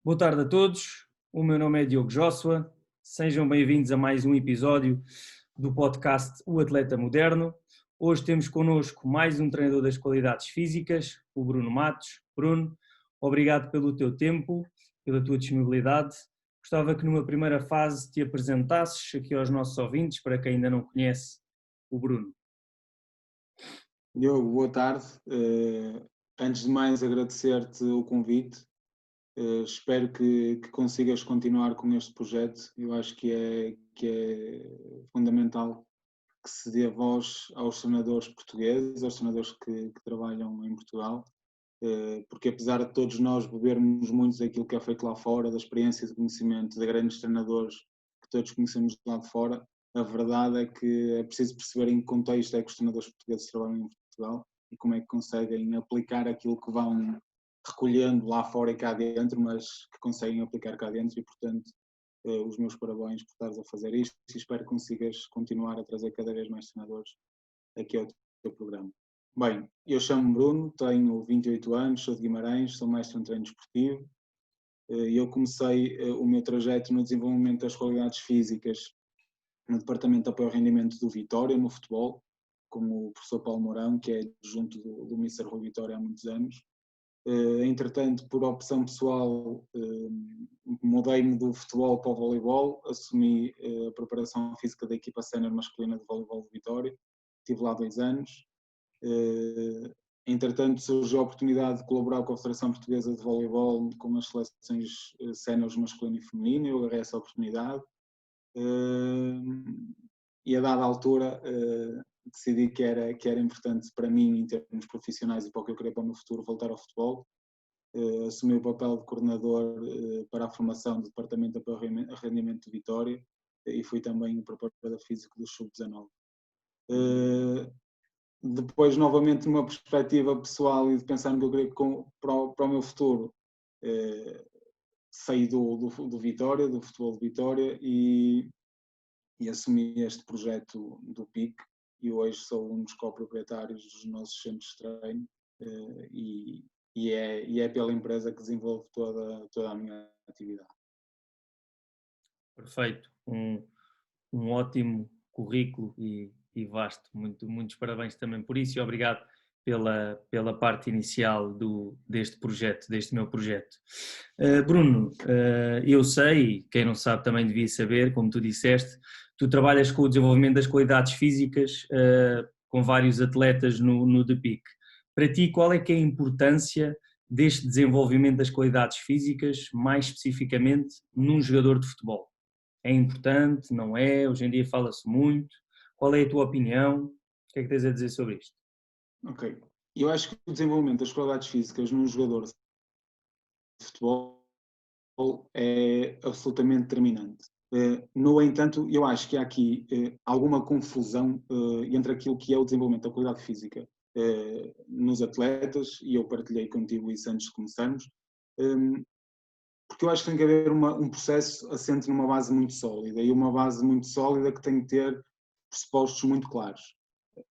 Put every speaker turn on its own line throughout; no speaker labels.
Boa tarde a todos, o meu nome é Diogo Josua, sejam bem-vindos a mais um episódio do podcast O Atleta Moderno. Hoje temos connosco mais um treinador das qualidades físicas, o Bruno Matos. Bruno, obrigado pelo teu tempo, pela tua disponibilidade. Gostava que numa primeira fase te apresentasses aqui aos nossos ouvintes, para quem ainda não conhece o Bruno.
Diogo, boa tarde. Antes de mais, agradecer-te o convite. Espero que consigas continuar com este projeto. Eu acho que é fundamental que se dê voz aos treinadores portugueses, aos treinadores que trabalham em Portugal, porque apesar de todos nós bebermos muito daquilo que é feito lá fora, da experiência e do conhecimento de grandes treinadores que todos conhecemos lá de fora, a verdade é que é preciso perceber em que contexto é que os treinadores portugueses trabalham em Portugal e como é que conseguem aplicar aquilo que vão recolhendo lá fora e cá dentro, mas que conseguem aplicar cá dentro e, portanto, os meus parabéns por estares a fazer isto e espero que consigas continuar a trazer cada vez mais treinadores aqui ao teu programa. Bem, eu chamo-me Bruno, tenho 28 anos, sou de Guimarães, sou mestre em treino desportivo e eu comecei o meu trajeto no desenvolvimento das qualidades físicas no Departamento de Apoio ao Rendimento do Vitória, no futebol, com o professor Paulo Mourão, que é adjunto do Mister Rui Vitória há muitos anos. Entretanto, por opção pessoal, mudei-me do futebol para o voleibol, assumi a preparação física da equipa sénior masculina de voleibol de Vitória, estive lá 2 anos. Entretanto, surgiu a oportunidade de colaborar com a Federação Portuguesa de Voleibol com as seleções séniores masculino e feminino, eu agarrei essa oportunidade. E a dada altura decidi que era importante para mim, em termos profissionais e para o que eu queria para o meu futuro, voltar ao futebol. Assumi o papel de coordenador para a formação do Departamento de Apoio ao Rendimento de Vitória e fui também o preparador físico do Sub-19. Depois, novamente, numa perspectiva pessoal e de pensar no que eu queria para o meu futuro, saí do Vitória, do futebol de Vitória e assumi este projeto do PIC e hoje sou um dos coproprietários dos nossos centros de treino e é pela empresa que desenvolvo toda a minha atividade.
Perfeito, um ótimo currículo e vasto. Muitos parabéns também por isso e obrigado pela parte inicial deste projeto, deste meu projeto. Bruno, eu sei, quem não sabe também devia saber, como tu disseste, tu trabalhas com o desenvolvimento das qualidades físicas com vários atletas no DPIC. Para ti, qual é que é a importância deste desenvolvimento das qualidades físicas, mais especificamente num jogador de futebol? É importante, não é? Hoje em dia fala-se muito. Qual é a tua opinião? O que é que tens a dizer sobre isto?
Ok. Eu acho que o desenvolvimento das qualidades físicas num jogador de futebol é absolutamente determinante. No entanto, eu acho que há aqui alguma confusão entre aquilo que é o desenvolvimento da qualidade física nos atletas, e eu partilhei contigo isso antes de começarmos, porque eu acho que tem que haver um processo assente numa base muito sólida, e uma base muito sólida que tem que ter pressupostos muito claros.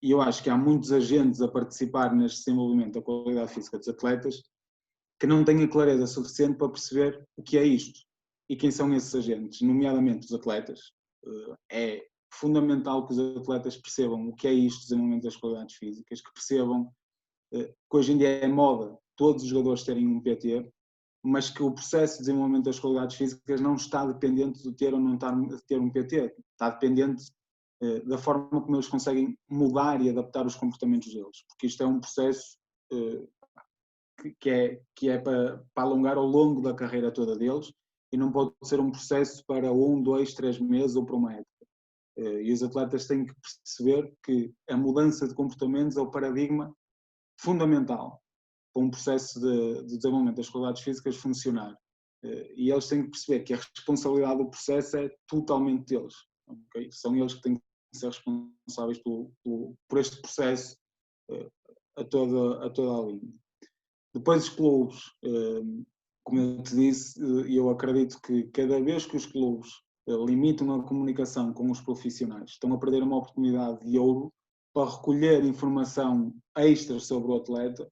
E eu acho que há muitos agentes a participar neste desenvolvimento da qualidade física dos atletas que não têm a clareza suficiente para perceber o que é isto e quem são esses agentes, nomeadamente os atletas. É fundamental que os atletas percebam o que é isto, o desenvolvimento das qualidades físicas, que percebam que hoje em dia é moda todos os jogadores terem um PT, mas que o processo de desenvolvimento das qualidades físicas não está dependente de ter ou não ter um PT, está dependente da forma como eles conseguem mudar e adaptar os comportamentos deles, porque isto é um processo que é para alongar ao longo da carreira toda deles e não pode ser um processo para 1, 2, 3 meses ou para uma época. E os atletas têm que perceber que a mudança de comportamentos é o paradigma fundamental para um processo de desenvolvimento das qualidades físicas funcionar. E eles têm que perceber que a responsabilidade do processo é totalmente deles. Okay? São eles que têm que ser responsáveis por este processo a toda a linha. Depois os clubes, como eu te disse, eu acredito que cada vez que os clubes limitam a comunicação com os profissionais, estão a perder uma oportunidade de ouro para recolher informação extra sobre o atleta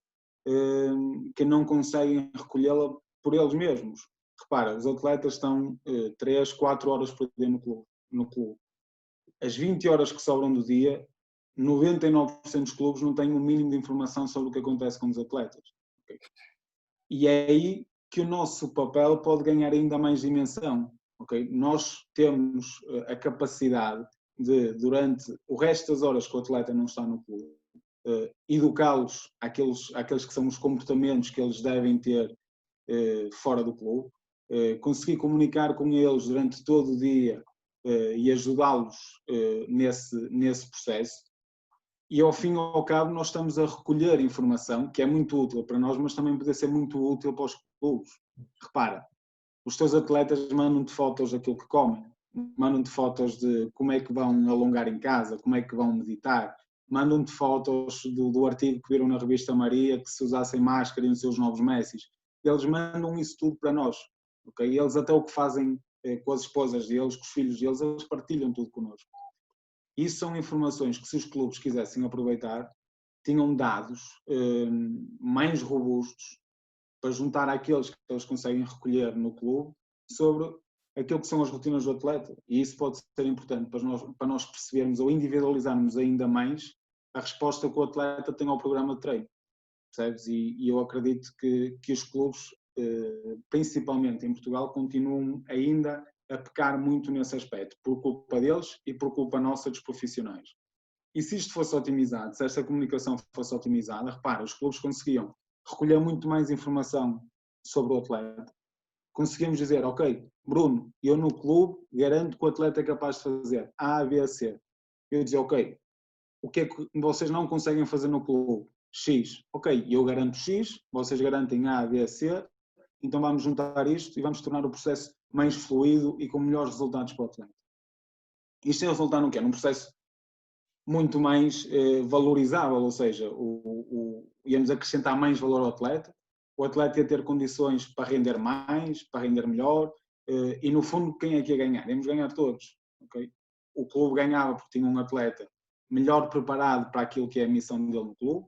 que não conseguem recolhê-la por eles mesmos. repara, os atletas estão 3, 4 horas por dia no clube. As 20 horas que sobram do dia, 99% dos clubes não têm o mínimo de informação sobre o que acontece com os atletas. Okay? E é aí que o nosso papel pode ganhar ainda mais dimensão. Okay? Nós temos a capacidade de, durante o resto das horas que o atleta não está no clube, educá-los àqueles que são os comportamentos que eles devem ter fora do clube, conseguir comunicar com eles durante todo o dia e ajudá-los nesse processo. E ao fim e ao cabo nós estamos a recolher informação que é muito útil para nós, mas também pode ser muito útil para os clubes. Repara, os teus atletas mandam-te fotos daquilo que comem, mandam-te fotos de como é que vão alongar em casa, como é que vão meditar, mandam-te fotos do artigo que viram na revista Maria, que se usassem máscara iam ser os novos Messis. Eles mandam isso tudo para nós. Okay? Eles até o que fazem com as esposas deles, com os filhos deles, eles partilham tudo connosco. Isso são informações que, se os clubes quisessem aproveitar, tinham dados mais robustos para juntar àqueles que eles conseguem recolher no clube sobre aquilo que são as rotinas do atleta. E isso pode ser importante para nós percebermos ou individualizarmos ainda mais a resposta que o atleta tem ao programa de treino. Percebes? E eu acredito que os clubes, principalmente em Portugal, continuam ainda a pecar muito nesse aspecto, por culpa deles e por culpa nossa dos profissionais. E se isto fosse otimizado, se esta comunicação fosse otimizada, repara, os clubes conseguiam recolher muito mais informação sobre o atleta. Conseguimos dizer, ok, Bruno, eu no clube garanto que o atleta é capaz de fazer A, B, C. Eu dizia, ok, o que é que vocês não conseguem fazer no clube? X. Ok, eu garanto X, vocês garantem A, B, C, então vamos juntar isto e vamos tornar o processo mais fluido e com melhores resultados para o atleta. Isto é resultar no quê? Num processo muito mais valorizável, ou seja, íamos acrescentar mais valor ao atleta, o atleta ia ter condições para render mais, para render melhor, e no fundo quem é que ia ganhar? Íamos ganhar todos. Okay? O clube ganhava porque tinha um atleta melhor preparado para aquilo que é a missão dele no clube,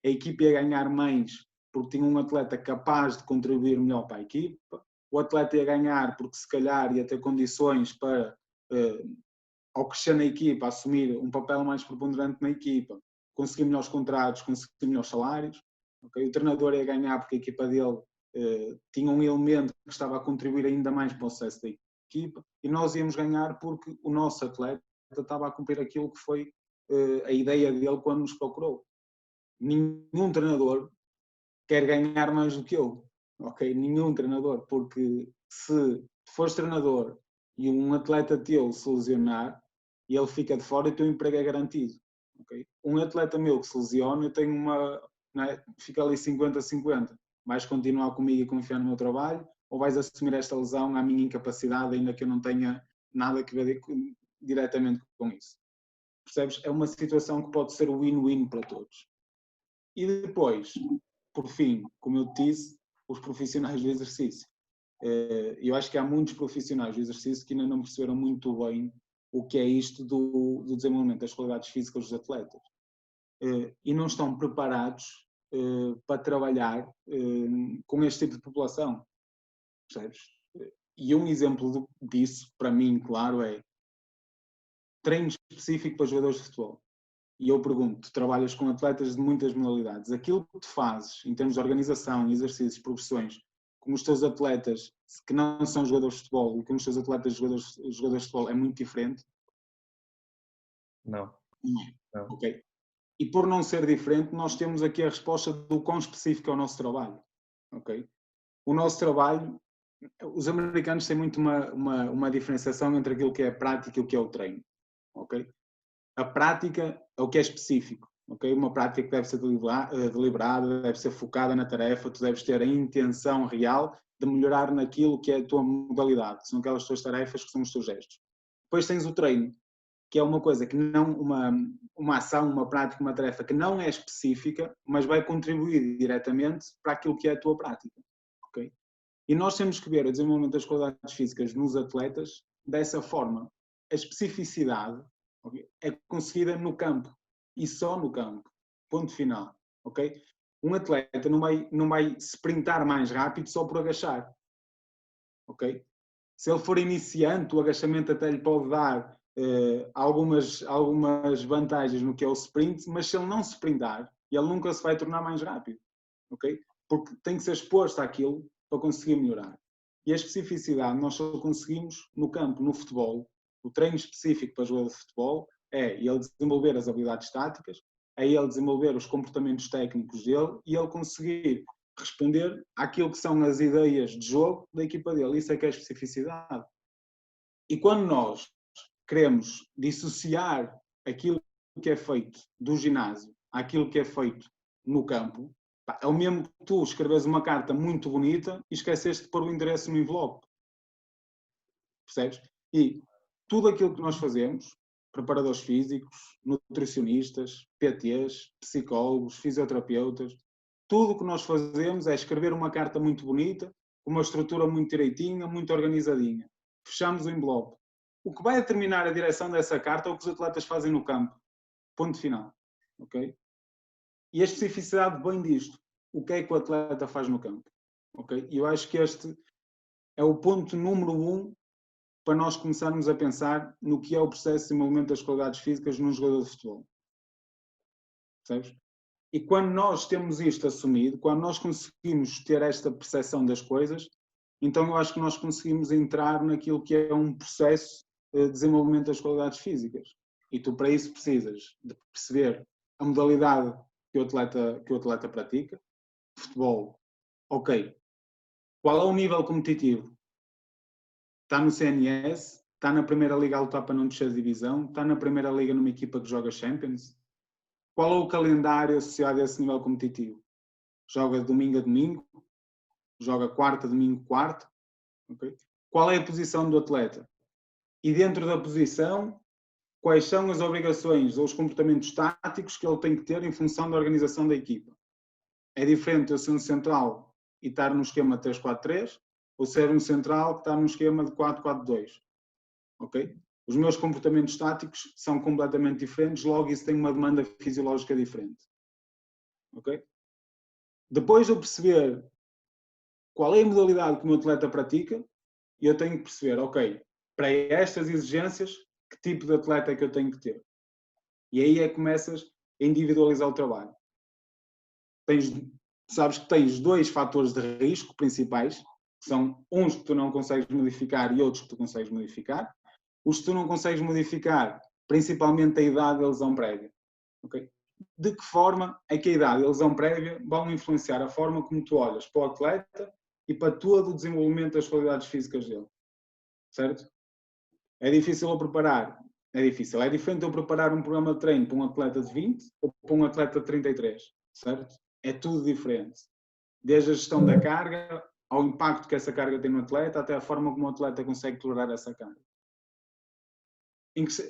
a equipa ia ganhar mais porque tinha um atleta capaz de contribuir melhor para a equipa, o atleta ia ganhar porque se calhar ia ter condições para, ao crescer na equipa, assumir um papel mais preponderante na equipa, conseguir melhores contratos, conseguir melhores salários. Okay? O treinador ia ganhar porque a equipa dele tinha um elemento que estava a contribuir ainda mais para o sucesso da equipa, e nós íamos ganhar porque o nosso atleta estava a cumprir aquilo que foi a ideia dele quando nos procurou. Nenhum treinador quer ganhar mais do que eu, ok? Nenhum treinador, porque se fores treinador e um atleta teu se lesionar e ele fica de fora, o teu emprego é garantido, ok? Um atleta meu que se lesiona, eu tenho fica ali 50-50. Vais continuar comigo e confiar no meu trabalho, ou vais assumir esta lesão à minha incapacidade, ainda que eu não tenha nada a ver diretamente com isso. Percebes? É uma situação que pode ser win-win para todos. E depois, por fim, como eu te disse, os profissionais do exercício. Eu acho que há muitos profissionais do exercício que ainda não perceberam muito bem o que é isto do desenvolvimento das qualidades físicas dos atletas. E não estão preparados para trabalhar com este tipo de população. Percebes? E um exemplo disso, para mim, claro, é treino específico para jogadores de futebol. E eu pergunto, tu trabalhas com atletas de muitas modalidades, aquilo que tu fazes em termos de organização, exercícios, progressões, com os teus atletas que não são jogadores de futebol e com os teus atletas jogadores de futebol é muito diferente?
Não.
Não. Ok. E por não ser diferente, nós temos aqui a resposta do quão específico é o nosso trabalho. Ok? O nosso trabalho, os americanos têm muito uma diferenciação entre aquilo que é a prática e o que é o treino. Ok? A prática é o que é específico, ok? Uma prática que deve ser deliberada, deve ser focada na tarefa, tu deves ter a intenção real de melhorar naquilo que é a tua modalidade, são aquelas tuas tarefas que são os teus gestos. Depois tens o treino, que é uma coisa que não, uma ação, uma prática, uma tarefa que não é específica, mas vai contribuir diretamente para aquilo que é a tua prática, ok? E nós temos que ver o desenvolvimento das qualidades físicas nos atletas dessa forma. A especificidade é conseguida no campo e só no campo, ponto final, ok? Um atleta não vai sprintar mais rápido só por agachar, ok? Se ele for iniciante, o agachamento até lhe pode dar algumas vantagens no que é o sprint, mas se ele não se sprintar, ele nunca se vai tornar mais rápido, ok? Porque tem que ser exposto àquilo para conseguir melhorar. E a especificidade nós só conseguimos no campo, no futebol. O treino específico para jogador de futebol é ele desenvolver as habilidades táticas, é ele desenvolver os comportamentos técnicos dele e ele conseguir responder àquilo que são as ideias de jogo da equipa dele. Isso é que é a especificidade. E quando nós queremos dissociar aquilo que é feito do ginásio àquilo que é feito no campo, é o mesmo que tu escreves uma carta muito bonita e esqueceste de pôr o endereço no envelope. Percebes? E tudo aquilo que nós fazemos, preparadores físicos, nutricionistas, PTs, psicólogos, fisioterapeutas, tudo o que nós fazemos é escrever uma carta muito bonita, com uma estrutura muito direitinha, muito organizadinha. Fechamos o envelope. O que vai determinar a direção dessa carta é o que os atletas fazem no campo. Ponto final. Ok? E a especificidade vem disto. O que é que o atleta faz no campo? Ok? E eu acho que este é o ponto número 1 para nós começarmos a pensar no que é o processo de desenvolvimento das qualidades físicas num jogador de futebol. Percebes? E quando nós temos isto assumido, quando nós conseguimos ter esta percepção das coisas, então eu acho que nós conseguimos entrar naquilo que é um processo de desenvolvimento das qualidades físicas. E tu para isso precisas de perceber a modalidade que o atleta pratica. Futebol, ok. Qual é o nível competitivo? Está no CNS? Está na Primeira Liga a lutar para não descer de divisão? Está na Primeira Liga numa equipa que joga Champions? Qual é o calendário associado a esse nível competitivo? Joga de domingo a domingo? Joga quarta, domingo, quarta? Okay? Qual é a posição do atleta? E dentro da posição, quais são as obrigações ou os comportamentos táticos que ele tem que ter em função da organização da equipa? É diferente eu ser um central e estar no esquema 3-4-3 ou ser um central que está no esquema de 4-4-2. Ok? Os meus comportamentos táticos são completamente diferentes, logo isso tem uma demanda fisiológica diferente. Ok? Depois de eu perceber qual é a modalidade que o meu atleta pratica, eu tenho que perceber, ok, para estas exigências, que tipo de atleta é que eu tenho que ter? E aí é que começas a individualizar o trabalho. Sabes que tens 2 fatores de risco principais, que são uns que tu não consegues modificar e outros que tu consegues modificar. Os que tu não consegues modificar, principalmente a idade e a lesão prévia. Okay? De que forma é que a idade e a lesão prévia vão influenciar a forma como tu olhas para o atleta e para todo o desenvolvimento das qualidades físicas dele? Certo? É difícil eu preparar? É difícil. É diferente eu preparar um programa de treino para um atleta de 20 ou para um atleta de 33, certo? É tudo diferente. Desde a gestão da carga, ao impacto que essa carga tem no atleta, até a forma como o atleta consegue tolerar essa carga.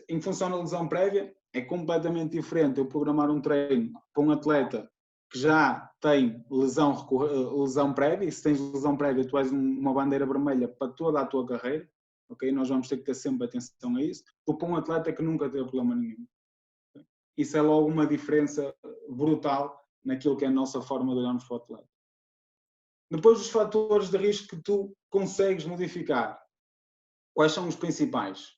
Em função da lesão prévia, é completamente diferente eu programar um treino para um atleta que já tem lesão prévia, e se tens lesão prévia, tu és uma bandeira vermelha para toda a tua carreira, ok? Nós vamos ter que ter sempre atenção a isso, ou para um atleta que nunca teve problema nenhum. Isso é logo uma diferença brutal naquilo que é a nossa forma de olharmos para o atleta. Depois, os fatores de risco que tu consegues modificar. Quais são os principais?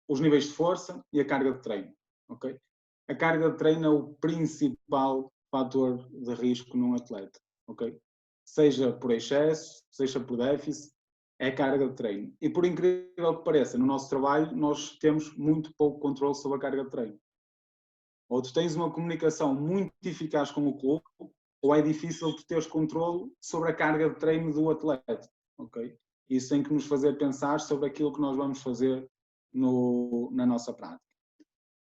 Os níveis de força e a carga de treino. Okay? A carga de treino é o principal fator de risco num atleta. Okay? Seja por excesso, seja por déficit, é a carga de treino. E por incrível que pareça, no nosso trabalho nós temos muito pouco controle sobre a carga de treino. Ou tu tens uma comunicação muito eficaz com o clube, ou é difícil tu teres controle sobre a carga de treino do atleta. Okay? Isso tem que nos fazer pensar sobre aquilo que nós vamos fazer na nossa prática.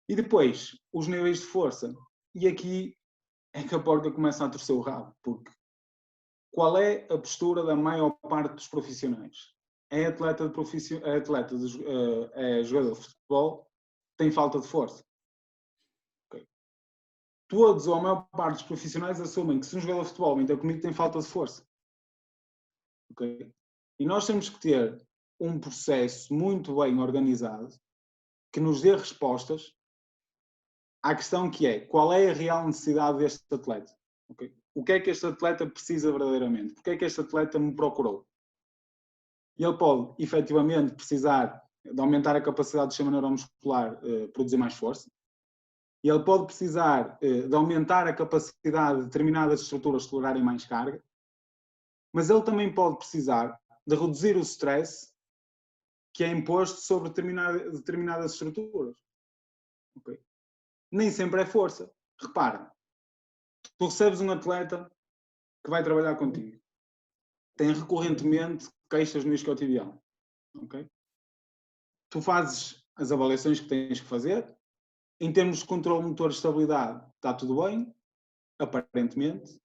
E depois, os níveis de força. E aqui é que a porca começa a torcer o rabo, porque qual é a postura da maior parte dos profissionais? É jogador de futebol, tem falta de força. Okay. Todos ou a maior parte dos profissionais assumem que se um jogador de futebol entra comigo tem falta de força. Okay. E nós temos que ter um processo muito bem organizado que nos dê respostas à questão que é, qual é a real necessidade deste atleta? Okay? O que é que este atleta precisa verdadeiramente? Porque é que este atleta me procurou? E ele pode, efetivamente, precisar de aumentar a capacidade do sistema neuromuscular produzir mais força. E ele pode precisar de aumentar a capacidade de determinadas estruturas de tolerarem mais carga. Mas ele também pode precisar de reduzir o stress que é imposto sobre determinadas estruturas. Okay? Nem sempre é força. Repara, tu recebes um atleta que vai trabalhar contigo. Tem recorrentemente queixas no isquiotibial. Okay? Tu fazes as avaliações que tens que fazer. Em termos de controle motor de estabilidade, está tudo bem, aparentemente.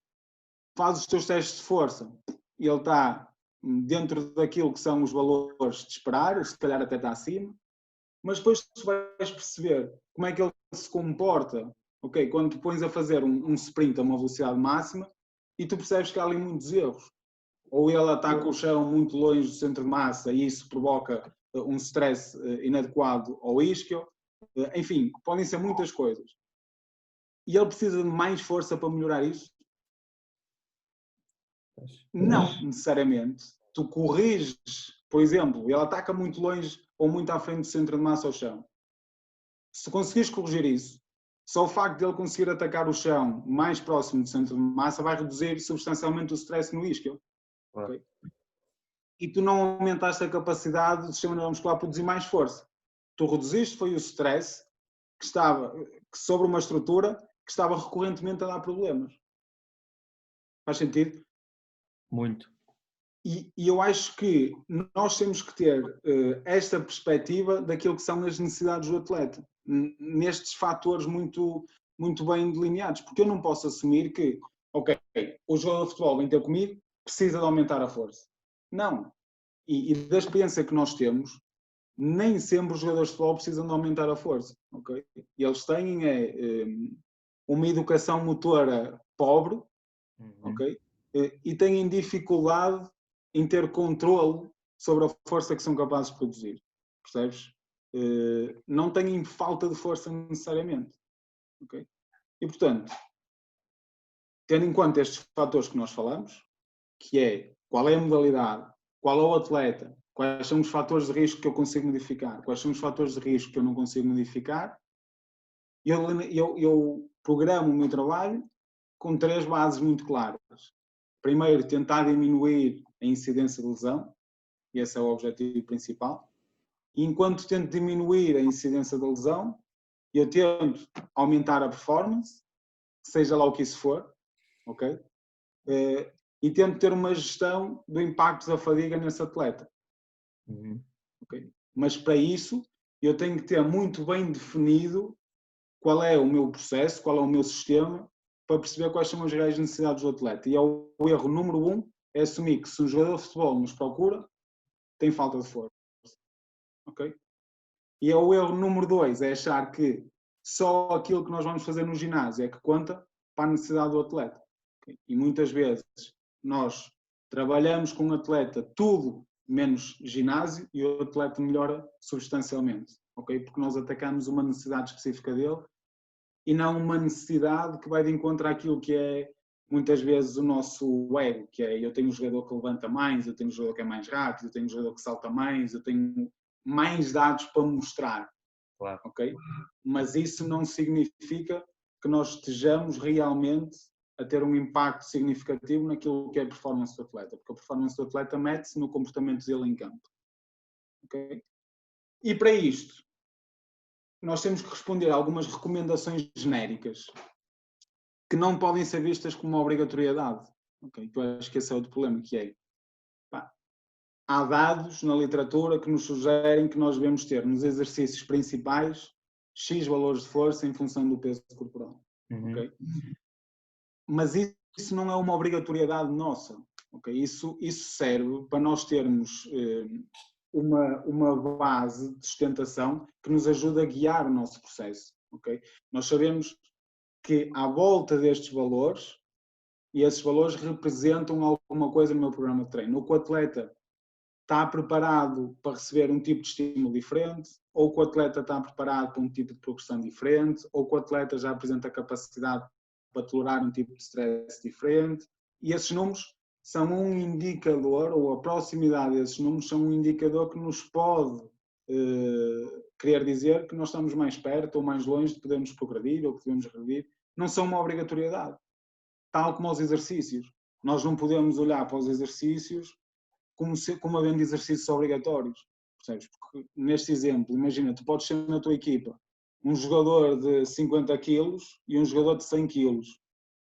Fazes os teus testes de força e ele está dentro daquilo que são os valores de esperar, se calhar até está acima. Mas depois tu vais perceber como é que ele se comporta, okay? Quando tu pões a fazer um sprint a uma velocidade máxima e tu percebes que há ali muitos erros. Ou ele ataca o chão muito longe do centro de massa e isso provoca um stress inadequado ao isquio. Enfim, podem ser muitas coisas. E ele precisa de mais força para melhorar isso? Não, necessariamente. Tu corriges, por exemplo, ele ataca muito longe ou muito à frente do centro de massa ao chão. Se conseguires corrigir isso, só o facto de ele conseguir atacar o chão mais próximo do centro de massa vai reduzir substancialmente o stress no isquio. Claro. Okay? E tu não aumentaste a capacidade do sistema neuromuscular a produzir mais força. Tu reduziste foi o stress que estava sobre uma estrutura que estava recorrentemente a dar problemas. Faz sentido?
Muito.
E eu acho que nós temos que ter esta perspectiva daquilo que são as necessidades do atleta, nestes fatores muito, muito bem delineados, porque eu não posso assumir que, ok, o jogador de futebol vem ter comigo, precisa de aumentar a força. Não. E da experiência que nós temos, nem sempre os jogadores de futebol precisam de aumentar a força. Okay? E eles têm uma educação motora pobre, ok? E têm dificuldade em ter controle sobre a força que são capazes de produzir. Percebes? Não têm falta de força necessariamente. Okay? E, portanto, tendo em conta estes fatores que nós falamos, que é qual é a modalidade, qual é o atleta, quais são os fatores de risco que eu consigo modificar, quais são os fatores de risco que eu não consigo modificar, eu programo o meu trabalho com 3 bases muito claras. Primeiro, tentar diminuir a incidência de lesão, e esse é o objetivo principal. E enquanto tento diminuir a incidência da lesão, eu tento aumentar a performance, seja lá o que isso for, ok? E tento ter uma gestão do impacto da fadiga nesse atleta. Okay? Mas para isso, eu tenho que ter muito bem definido qual é o meu processo, qual é o meu sistema, para perceber quais são as reais necessidades do atleta. E é o erro número 1, é assumir que se um jogador de futebol nos procura, tem falta de força. Ok? E é o erro número 2, é achar que só aquilo que nós vamos fazer no ginásio é que conta para a necessidade do atleta. Okay? E muitas vezes nós trabalhamos com um atleta tudo menos ginásio e o atleta melhora substancialmente. Okay? Porque nós atacamos uma necessidade específica dele e não uma necessidade que vai de encontro àquilo que é muitas vezes o nosso ego, que é eu tenho um jogador que levanta mais, eu tenho um jogador que é mais rápido, eu tenho um jogador que salta mais, eu tenho mais dados para mostrar. Claro. Ok? Mas isso não significa que nós estejamos realmente a ter um impacto significativo naquilo que é a performance do atleta, porque a performance do atleta mete-se no comportamento dele em campo. Ok? E para isto, nós temos que responder a algumas recomendações genéricas que não podem ser vistas como uma obrigatoriedade. Okay? Eu acho que esse é outro problema, que é, há dados na literatura que nos sugerem que nós devemos ter nos exercícios principais X valores de força em função do peso corporal. Okay? Mas isso não é uma obrigatoriedade nossa. Okay? Isso serve para nós termos uma base de sustentação que nos ajuda a guiar o nosso processo. Okay? Nós sabemos que à volta destes valores, e esses valores representam alguma coisa no meu programa de treino. Ou que o atleta está preparado para receber um tipo de estímulo diferente, ou que o atleta está preparado para um tipo de progressão diferente, ou que o atleta já apresenta capacidade para tolerar um tipo de stress diferente. E esses números são um indicador, ou a proximidade desses números são um indicador que nos pode querer dizer que nós estamos mais perto ou mais longe de podermos progredir ou que devemos regredir. Não são uma obrigatoriedade, tal como os exercícios. Nós não podemos olhar para os exercícios como havendo exercícios obrigatórios, percebes? Porque neste exemplo, imagina, tu podes ser na tua equipa um jogador de 50 quilos e um jogador de 100 quilos.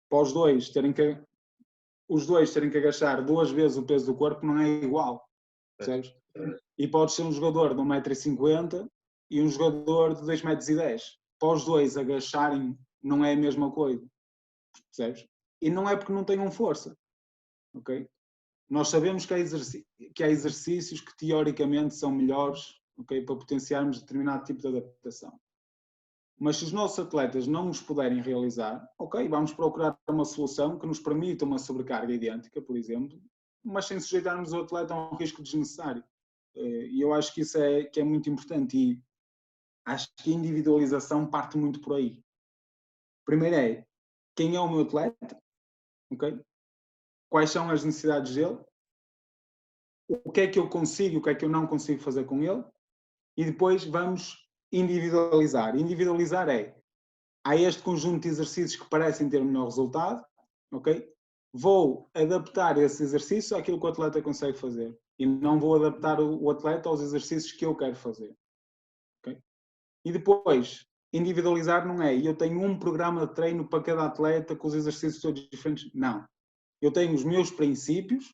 Para os dois terem que agachar 2 vezes o peso do corpo não é igual, percebes? E podes ser um jogador de 1,50 m e um jogador de 2,10 m. Para os dois agacharem não é a mesma coisa, percebes? E não é porque não tenham força, ok? Nós sabemos que há exercícios que teoricamente são melhores, okay, para potenciarmos determinado tipo de adaptação. Mas se os nossos atletas não os puderem realizar, ok, vamos procurar uma solução que nos permita uma sobrecarga idêntica, por exemplo, mas sem sujeitarmos o atleta a um risco desnecessário. E eu acho que isso que é muito importante e acho que a individualização parte muito por aí. Primeiro é, quem é o meu atleta? Okay? Quais são as necessidades dele? O que é que eu consigo, o que é que eu não consigo fazer com ele? E depois vamos individualizar. Individualizar há este conjunto de exercícios que parecem ter o melhor resultado, ok? Vou adaptar esse exercício àquilo que o atleta consegue fazer e não vou adaptar o atleta aos exercícios que eu quero fazer, ok? E depois, individualizar não é, eu tenho um programa de treino para cada atleta com os exercícios todos diferentes, não. Eu tenho os meus princípios,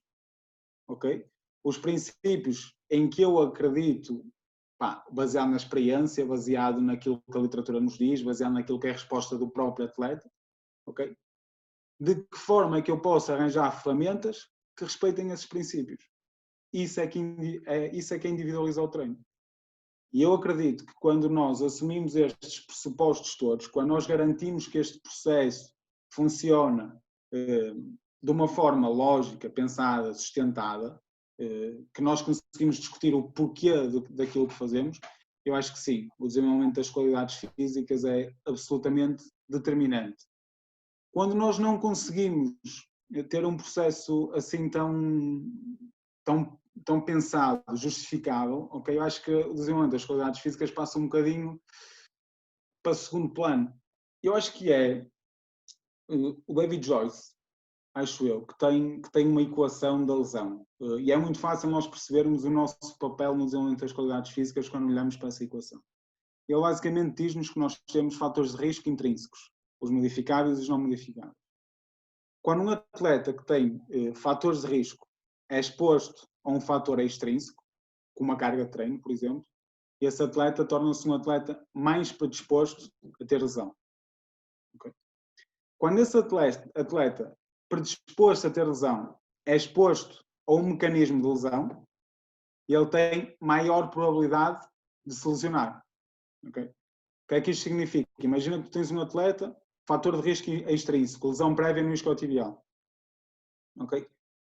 ok? Os princípios em que eu acredito, baseado na experiência, baseado naquilo que a literatura nos diz, baseado naquilo que é a resposta do próprio atleta, ok? De que forma é que eu posso arranjar ferramentas que respeitem esses princípios? Isso é que individualiza o treino. E eu acredito que quando nós assumimos estes pressupostos todos, quando nós garantimos que este processo funciona de uma forma lógica, pensada, sustentada, que nós conseguimos discutir o porquê daquilo que fazemos, eu acho que sim, o desenvolvimento das qualidades físicas é absolutamente determinante. Quando nós não conseguimos ter um processo assim tão pensado, justificável, ok? Eu acho que o desenvolvimento das qualidades físicas passa um bocadinho para segundo plano. Eu acho que é o David Joyce, acho eu, que tem uma equação da lesão. E é muito fácil nós percebermos o nosso papel no desenvolvimento das qualidades físicas quando olhamos para essa equação. Ele basicamente diz-nos que nós temos fatores de risco intrínsecos, os modificáveis e os não modificáveis. Quando um atleta que tem fatores de risco é exposto a um fator extrínseco, como a carga de treino, por exemplo, esse atleta torna-se um atleta mais predisposto a ter lesão. Okay? Quando esse atleta predisposto a ter lesão é exposto a um mecanismo de lesão, ele tem maior probabilidade de se lesionar. Okay? O que é que isto significa? Imagina que tu tens um atleta, fator de risco extrínseco, lesão prévia no isquiotibial. Okay?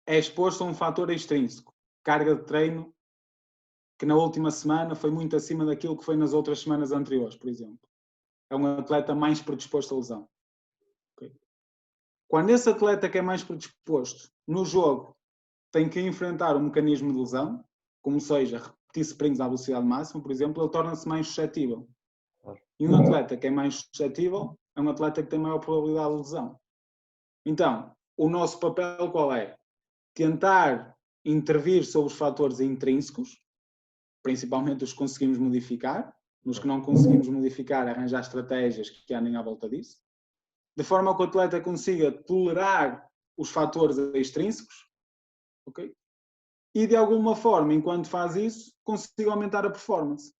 É exposto a um fator extrínseco, carga de treino, que na última semana foi muito acima daquilo que foi nas outras semanas anteriores, por exemplo. É um atleta mais predisposto a lesão. Okay? Quando esse atleta que é mais predisposto no jogo tem que enfrentar um mecanismo de lesão, como seja repetir sprints à velocidade máxima, por exemplo, ele torna-se mais suscetível. E um atleta que é mais suscetível é um atleta que tem maior probabilidade de lesão. Então, o nosso papel qual é? Tentar intervir sobre os fatores intrínsecos, principalmente os que conseguimos modificar, nos que não conseguimos modificar, arranjar estratégias que andem à volta disso, de forma que o atleta consiga tolerar os fatores extrínsecos, ok? E de alguma forma, enquanto faz isso, consiga aumentar a performance.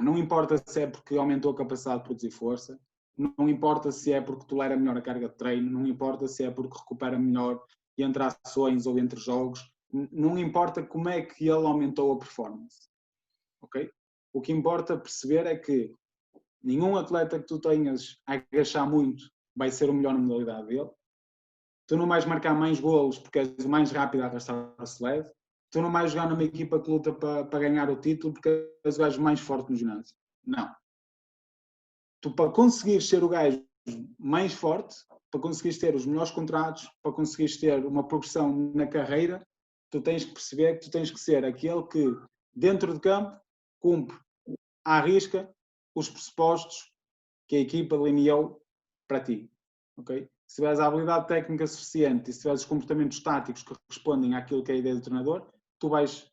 Não importa se é porque aumentou a capacidade de produzir força, não importa se é porque tolera melhor a carga de treino, não importa se é porque recupera melhor entre ações ou entre jogos, não importa como é que ele aumentou a performance. Okay? O que importa perceber é que nenhum atleta que tu tenhas a agachar muito vai ser o melhor na modalidade dele. Tu não vais marcar mais golos porque és o mais rápido a arrastar a sled. Tu não vais jogar numa equipa que luta para ganhar o título porque és o gajo mais forte no ginásio. Não. Tu, para conseguir ser o gajo mais forte, para conseguires ter os melhores contratos, para conseguires ter uma progressão na carreira, tu tens que perceber que tu tens que ser aquele que, dentro de campo, cumpre à risca os pressupostos que a equipa delineou para ti. Okay? Se tiveres a habilidade técnica suficiente e se tiveres os comportamentos táticos que respondem àquilo que é a ideia do treinador, tu vais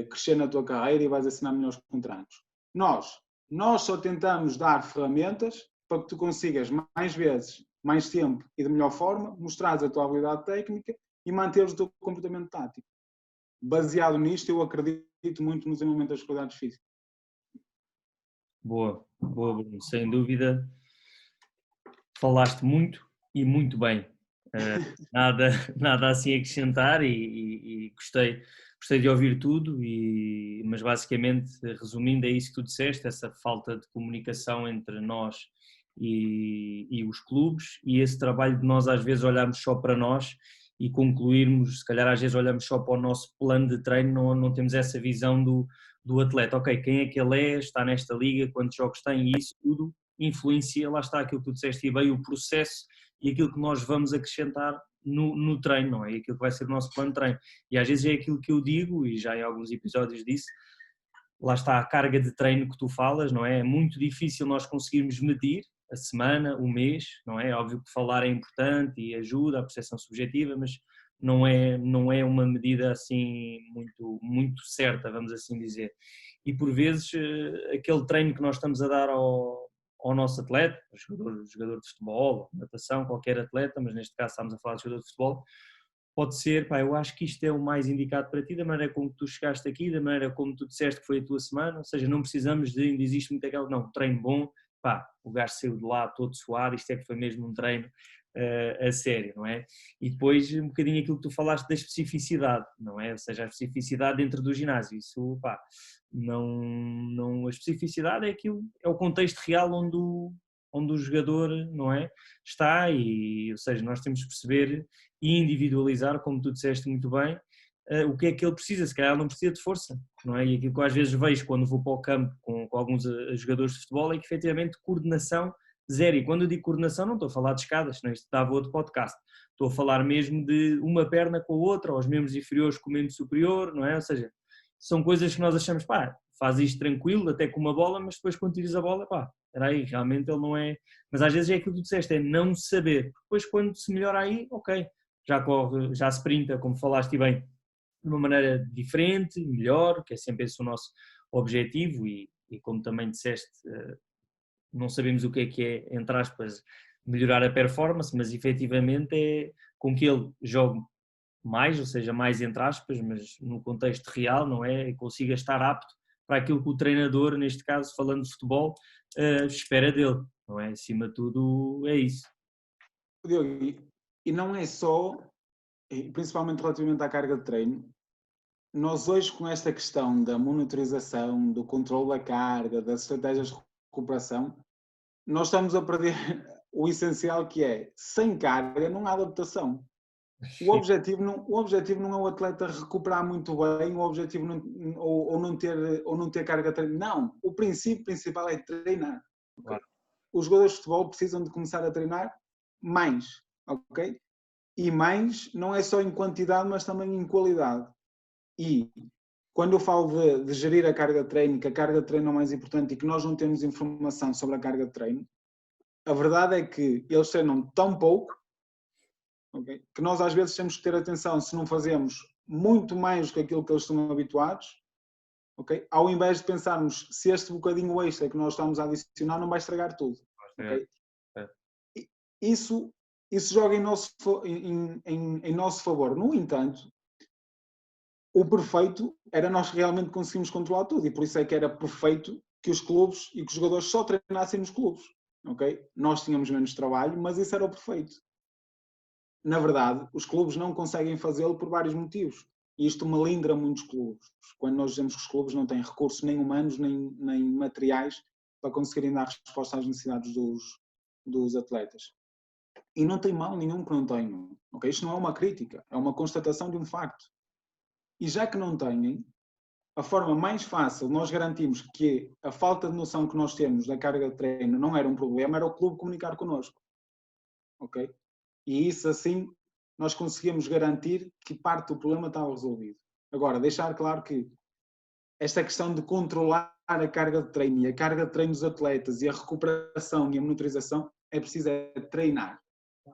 crescer na tua carreira e vais assinar melhores contratos. Nós só tentamos dar ferramentas para que tu consigas mais vezes, mais tempo e de melhor forma, mostrares a tua habilidade técnica e manteres o teu comportamento tático. Baseado nisto, eu acredito muito no desenvolvimento das qualidades físicas.
Boa, Bruno, sem dúvida. Falaste muito e muito bem. Nada assim a acrescentar e gostei de ouvir tudo, mas basicamente, resumindo, é isso que tu disseste, essa falta de comunicação entre nós e os clubes, e esse trabalho de nós às vezes olharmos só para nós e concluirmos, se calhar às vezes olhamos só para o nosso plano de treino, não temos essa visão do atleta, ok, quem é que ele é, está nesta liga, quantos jogos tem, e isso tudo influencia, lá está aquilo que tu disseste e bem, o processo e aquilo que nós vamos acrescentar no treino, não é? E aquilo que vai ser o nosso plano de treino. E às vezes é aquilo que eu digo, e já em alguns episódios disse, lá está a carga de treino que tu falas, não é? É muito difícil nós conseguirmos medir a semana, o mês, não é? Óbvio que falar é importante e ajuda a percepção subjetiva, mas não é uma medida assim muito certa, vamos assim dizer. E por vezes aquele treino que nós estamos a dar ao nosso atleta, jogador de futebol, natação, qualquer atleta, mas neste caso estamos a falar de jogador de futebol, pode ser, pá, eu acho que isto é o mais indicado para ti, da maneira como tu chegaste aqui, da maneira como tu disseste que foi a tua semana, ou seja, não precisamos de, ainda existe muito aquela, não, treino bom, pá, o gajo saiu de lá todo suado, isto é que foi mesmo um treino a sério, não é? E depois um bocadinho aquilo que tu falaste da especificidade, não é? Ou seja, a especificidade dentro do ginásio, isso, pá, não, a especificidade é aquilo, é o contexto real onde o jogador, não é, está e, ou seja, nós temos que perceber e individualizar, como tu disseste muito bem, o que é que ele precisa, se calhar não precisa de força, não é? E aquilo que eu às vezes vejo quando vou para o campo com alguns jogadores de futebol é que efetivamente coordenação zero, e quando eu digo coordenação não estou a falar de escadas, não, isto dava outro podcast, estou a falar mesmo de uma perna com a outra, ou os membros inferiores com o membro superior, não é? Ou seja, são coisas que nós achamos, pá, faz isto tranquilo, até com uma bola, mas depois quando tiras a bola, pá, espera aí, realmente ele não é... Mas às vezes é aquilo que tu disseste, é não saber. Depois quando se melhora aí, ok, já corre, já sprinta, como falaste bem, de uma maneira diferente, melhor, que é sempre esse o nosso objetivo e como também disseste, não sabemos o que é, entre aspas, melhorar a performance, mas efetivamente é com que ele jogue mais, ou seja, mais entre aspas, mas no contexto real, não é? E consiga estar apto para aquilo que o treinador, neste caso, falando de futebol, espera dele, não é? Acima de tudo, é isso.
E não é só, principalmente relativamente à carga de treino, nós hoje com esta questão da monitorização, do controle da carga, das estratégias de recuperação, nós estamos a perder o essencial que é, sem carga não há adaptação. O objetivo não é o atleta recuperar muito bem, o objetivo ou não ter carga de treino. Não, o princípio principal é treinar. Okay? Os jogadores de futebol precisam de começar a treinar mais, ok? E mais não é só em quantidade, mas também em qualidade. E quando eu falo de gerir a carga de treino, que a carga de treino é o mais importante e que nós não temos informação sobre a carga de treino, a verdade é que eles treinam tão pouco, okay, que nós às vezes temos que ter atenção se não fazemos muito mais do que aquilo que eles estão habituados, okay, ao invés de pensarmos se este bocadinho extra que nós estamos a adicionar não vai estragar tudo. Okay? Isso joga em nosso favor. No entanto, o perfeito era nós realmente conseguimos controlar tudo e por isso é que era perfeito que os clubes e que os jogadores só treinassem nos clubes. Okay? Nós tínhamos menos trabalho, mas isso era o perfeito. Na verdade, os clubes não conseguem fazê-lo por vários motivos. E isto melindra muitos clubes. Quando nós dizemos que os clubes não têm recursos nem humanos, nem materiais para conseguirem dar resposta às necessidades dos atletas. E não tem mal nenhum que não tenham. Okay? Isto não é uma crítica, é uma constatação de um facto. E já que não têm, a forma mais fácil de nós garantirmos que a falta de noção que nós temos da carga de treino não era um problema, era o clube comunicar connosco. ok? E isso assim nós conseguimos garantir que parte do problema estava resolvido. Agora, deixar claro que esta questão de controlar a carga de treino e a carga de treino dos atletas e a recuperação e a monitorização é preciso treinar.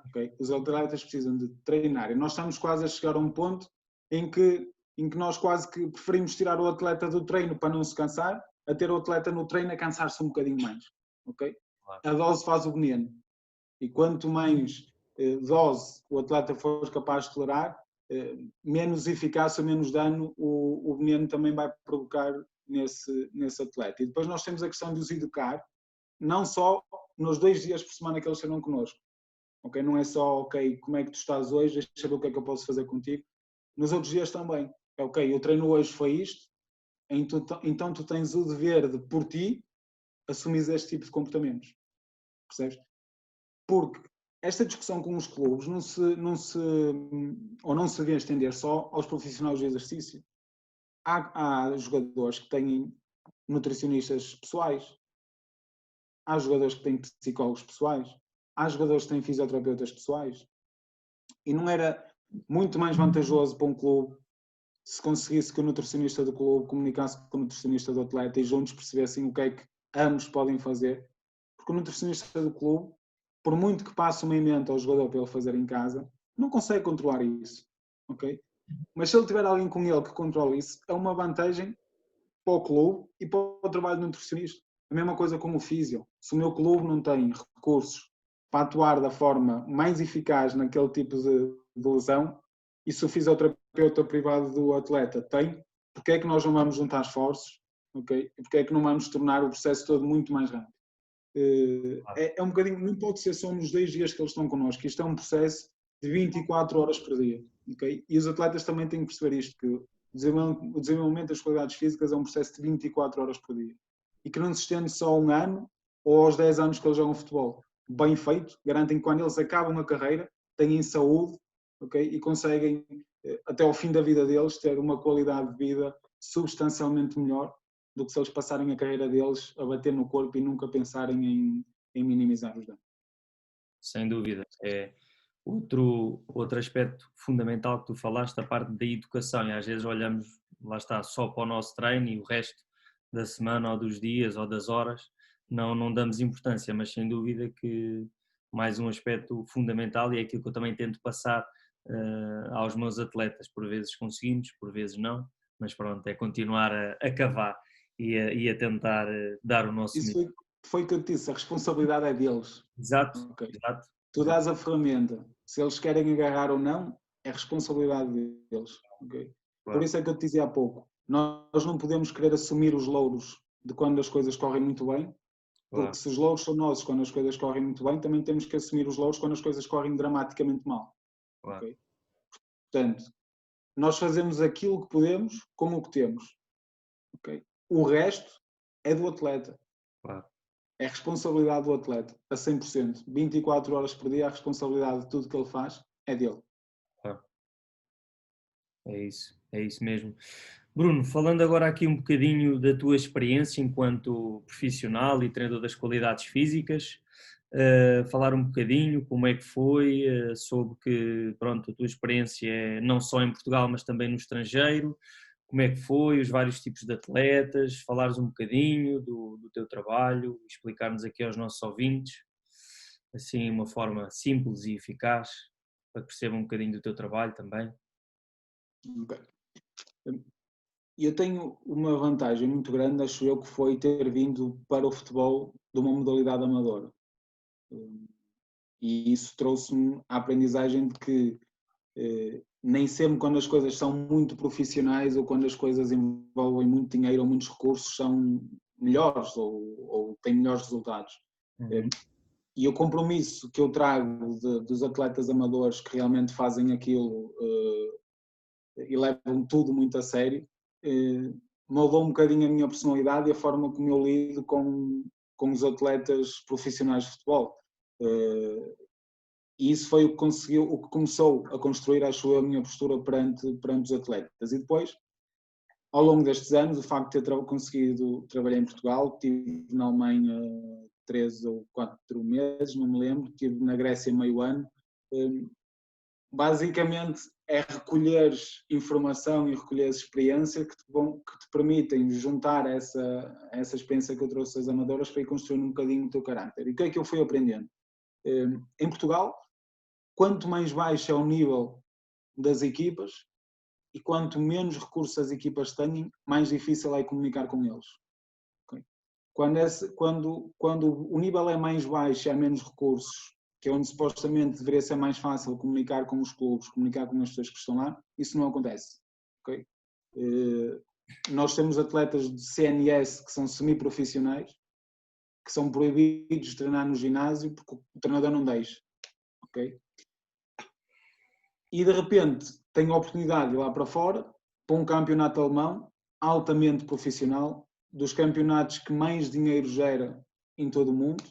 Okay? Os atletas precisam de treinar e nós estamos quase a chegar a um ponto em que nós quase que preferimos tirar o atleta do treino para não se cansar, a ter o atleta no treino a cansar-se um bocadinho mais. Okay? A dose faz o veneno. E quanto mais dose o atleta for capaz de tolerar, menos eficácia, menos dano o veneno também vai provocar nesse atleta. E depois nós temos a questão de os educar, não só nos 2 dias por semana que eles serão connosco. Okay? Não é só, ok, como é que tu estás hoje, deixa eu ver o que é que eu posso fazer contigo. Nos outros dias também. Ok, o treino hoje foi isto, então tu tens o dever de, por ti, assumir este tipo de comportamentos. Percebes? Porque esta discussão com os clubes não se devia estender só aos profissionais de exercício. Há jogadores que têm nutricionistas pessoais, há jogadores que têm psicólogos pessoais, há jogadores que têm fisioterapeutas pessoais. E não era muito mais vantajoso para um clube se conseguisse que o nutricionista do clube comunicasse com o nutricionista do atleta e juntos percebessem o que é que ambos podem fazer? Porque o nutricionista do clube, por muito que passe uma emenda ao jogador para ele fazer em casa, não consegue controlar isso, ok? Mas se ele tiver alguém com ele que controle isso, é uma vantagem para o clube e para o trabalho do nutricionista. A mesma coisa com o físio. Se o meu clube não tem recursos para atuar da forma mais eficaz naquele tipo de lesão, e se o fisioterapeuta privado do atleta tem, porque é que nós não vamos juntar esforços, ok? E porque é que não vamos tornar o processo todo muito mais rápido? É um bocadinho, não pode ser só nos 2 dias que eles estão connosco, isto é um processo de 24 horas por dia, ok? E os atletas também têm que perceber isto, que o desenvolvimento das qualidades físicas é um processo de 24 horas por dia e que não se estende só a 1 ano ou aos 10 anos que eles jogam futebol. Bem feito, garantem que quando eles acabam a carreira têm saúde, okay? E conseguem até ao fim da vida deles ter uma qualidade de vida substancialmente melhor do que se eles passarem a carreira deles a bater no corpo e nunca pensarem em minimizar os danos.
Sem dúvida. É outro aspecto fundamental que tu falaste, a parte da educação, e às vezes olhamos, lá está, só para o nosso treino e o resto da semana ou dos dias ou das horas não damos importância, mas sem dúvida que mais um aspecto fundamental e é aquilo que eu também tento passar aos meus atletas. Por vezes conseguimos, por vezes não, mas pronto, é continuar a cavar e a tentar dar o nosso
Isso
melhor.
foi o que eu te disse, a responsabilidade é deles.
Exato,
Okay.
exato.
Tu dás a ferramenta, se eles querem agarrar ou não, é responsabilidade deles. Okay?
Claro.
Por isso é que eu te dizia há pouco, nós não podemos querer assumir os louros de quando as coisas correm muito bem, porque se os louros são nossos quando as coisas correm muito bem, também temos que assumir os louros quando as coisas correm dramaticamente mal.
Claro.
Okay? Portanto, nós fazemos aquilo que podemos com o que temos. Okay? O resto é do atleta.
Claro.
É responsabilidade do atleta, a 100%. 24 horas por dia, a responsabilidade de tudo que ele faz é dele.
Claro. É isso mesmo. Bruno, falando agora aqui um bocadinho da tua experiência enquanto profissional e treinador das qualidades físicas, falar um bocadinho como é que foi, sobre que, pronto, a tua experiência é não só em Portugal, mas também no estrangeiro, como é que foi, os vários tipos de atletas, falares um bocadinho do teu trabalho, explicar-nos aqui aos nossos ouvintes, assim, uma forma simples e eficaz, para que percebam um bocadinho do teu trabalho também.
Okay. Eu tenho uma vantagem muito grande, acho eu, que foi ter vindo para o futebol de uma modalidade amadora. E isso trouxe-me a aprendizagem de que nem sempre quando as coisas são muito profissionais ou quando as coisas envolvem muito dinheiro ou muitos recursos são melhores ou têm melhores resultados.
Uhum.
E o compromisso que eu trago dos atletas amadores que realmente fazem aquilo e levam tudo muito a sério, moldou um bocadinho a minha personalidade e a forma como eu lido com os atletas profissionais de futebol. E isso foi o que começou a construir, acho eu, a minha postura perante os atletas. E depois, ao longo destes anos, o facto de ter conseguido trabalhar em Portugal, estive na Alemanha 3 ou 4 meses, não me lembro, estive na Grécia meio ano. Basicamente é recolher informação e recolher experiência que te permitem juntar essa experiência que eu trouxe das amadoras para ir construir um bocadinho o teu caráter. E o que é que eu fui aprendendo? Em Portugal, quanto mais baixo é o nível das equipas e quanto menos recursos as equipas têm, mais difícil é comunicar com eles. Okay? Quando o nível é mais baixo e há menos recursos, que é onde supostamente deveria ser mais fácil comunicar com os clubes, comunicar com as pessoas que estão lá, isso não acontece. Okay? Nós temos atletas de CNS que são semi-profissionais, que são proibidos de treinar no ginásio porque o treinador não deixa. Okay? E de repente tenho a oportunidade de ir lá para fora, para um campeonato alemão, altamente profissional, dos campeonatos que mais dinheiro gera em todo o mundo,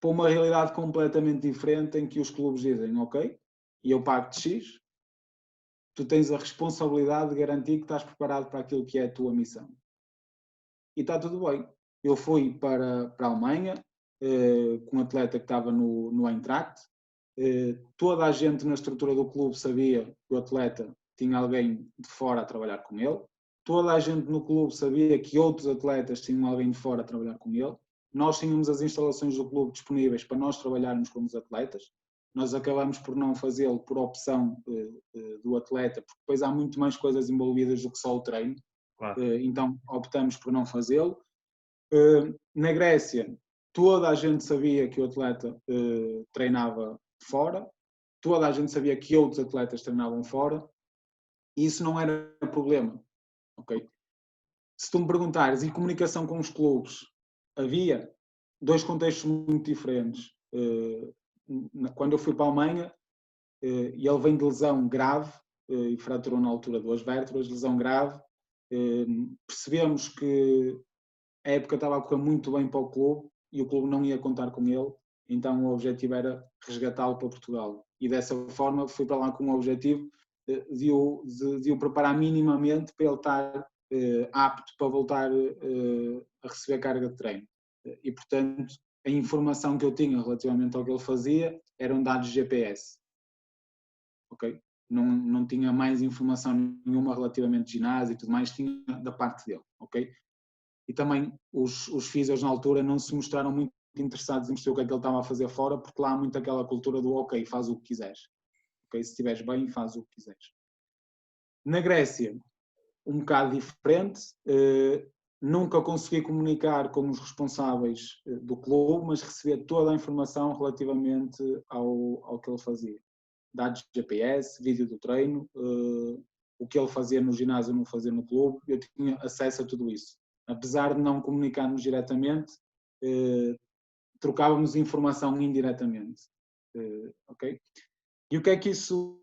para uma realidade completamente diferente em que os clubes dizem, ok, e eu pago-te X, tu tens a responsabilidade de garantir que estás preparado para aquilo que é a tua missão. E está tudo bem. Eu fui para a Alemanha, com um atleta que estava no Eintracht. Toda a gente na estrutura do clube sabia que o atleta tinha alguém de fora a trabalhar com ele. Toda a gente no clube sabia que outros atletas tinham alguém de fora a trabalhar com ele. Nós tínhamos as instalações do clube disponíveis para nós trabalharmos com os atletas. Nós acabamos por não fazê-lo por opção do atleta, porque depois há muito mais coisas envolvidas do que só o treino. Claro. Então optamos por não fazê-lo. Na Grécia, toda a gente sabia que o atleta treinava fora, toda a gente sabia que outros atletas treinavam fora, e isso não era problema. Okay? Se tu me perguntares, e comunicação com os clubes, havia dois contextos muito diferentes. Quando eu fui para a Alemanha, e ele vem de lesão grave, e fraturou na altura 2 vértebras, lesão grave, percebemos que a época estava a correr muito bem para o clube e o clube não ia contar com ele, então o objetivo era resgatá-lo para Portugal. E dessa forma fui para lá com o objetivo de o preparar minimamente para ele estar apto para voltar a receber carga de treino. E, portanto, a informação que eu tinha relativamente ao que ele fazia eram dados GPS. Ok? Não tinha mais informação nenhuma relativamente de ginásio e tudo mais, tinha da parte dele. Ok? E também os físios na altura não se mostraram muito interessados em mostrar o que é que ele estava a fazer fora, porque lá há muito aquela cultura do ok, faz o que quiseres. Ok? Se estiveres bem, faz o que quiseres. Na Grécia, um bocado diferente, nunca consegui comunicar com os responsáveis do clube, mas recebia toda a informação relativamente ao que ele fazia. Dados GPS, vídeo do treino, o que ele fazia no ginásio não fazia no clube, eu tinha acesso a tudo isso. Apesar de não comunicarmos diretamente, trocávamos informação indiretamente. Ok? E o que é que isso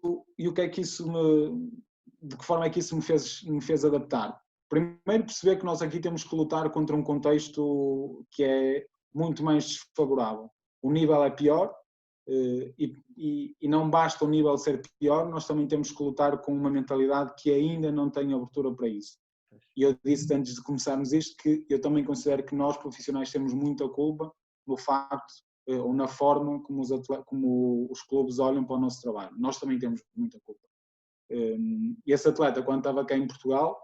de que forma é que isso me fez adaptar? Primeiro, perceber que nós aqui temos que lutar contra um contexto que é muito mais desfavorável. O nível é pior e não basta o nível ser pior, nós também temos que lutar com uma mentalidade que ainda não tem abertura para isso. E eu disse antes de começarmos isto que eu também considero que nós profissionais temos muita culpa no facto ou na forma como os clubes olham para o nosso trabalho. Nós também temos muita culpa. E esse atleta, quando estava cá em Portugal,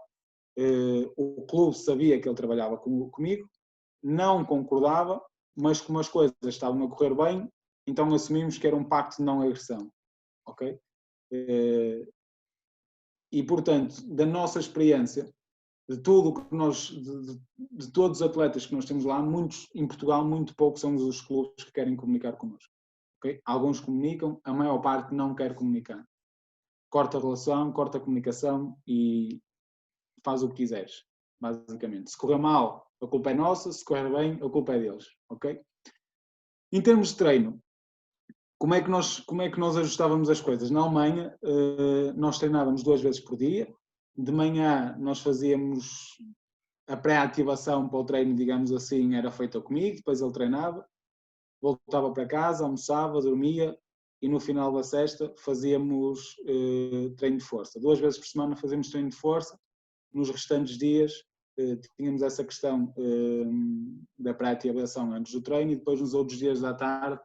o clube sabia que ele trabalhava comigo, não concordava, mas como as coisas estavam a correr bem, então assumimos que era um pacto de não agressão. Ok? E, portanto, da nossa experiência, de tudo que de todos os atletas que nós temos lá, muitos em Portugal, muito poucos são os clubes que querem comunicar connosco. Okay? Alguns comunicam, a maior parte não quer comunicar. Corta a relação, corta a comunicação e faz o que quiseres, basicamente. Se correr mal, a culpa é nossa, se correr bem, a culpa é deles. Ok? Em termos de treino, como é que nós ajustávamos as coisas? Na Alemanha, nós treinávamos 2 vezes por dia. De manhã nós fazíamos a pré-ativação para o treino, digamos assim, era feita comigo, depois ele treinava, voltava para casa, almoçava, dormia e no final da sexta fazíamos treino de força. 2 vezes por semana fazíamos treino de força, nos restantes dias tínhamos essa questão da prática e avaliação antes do treino, e depois nos outros dias da tarde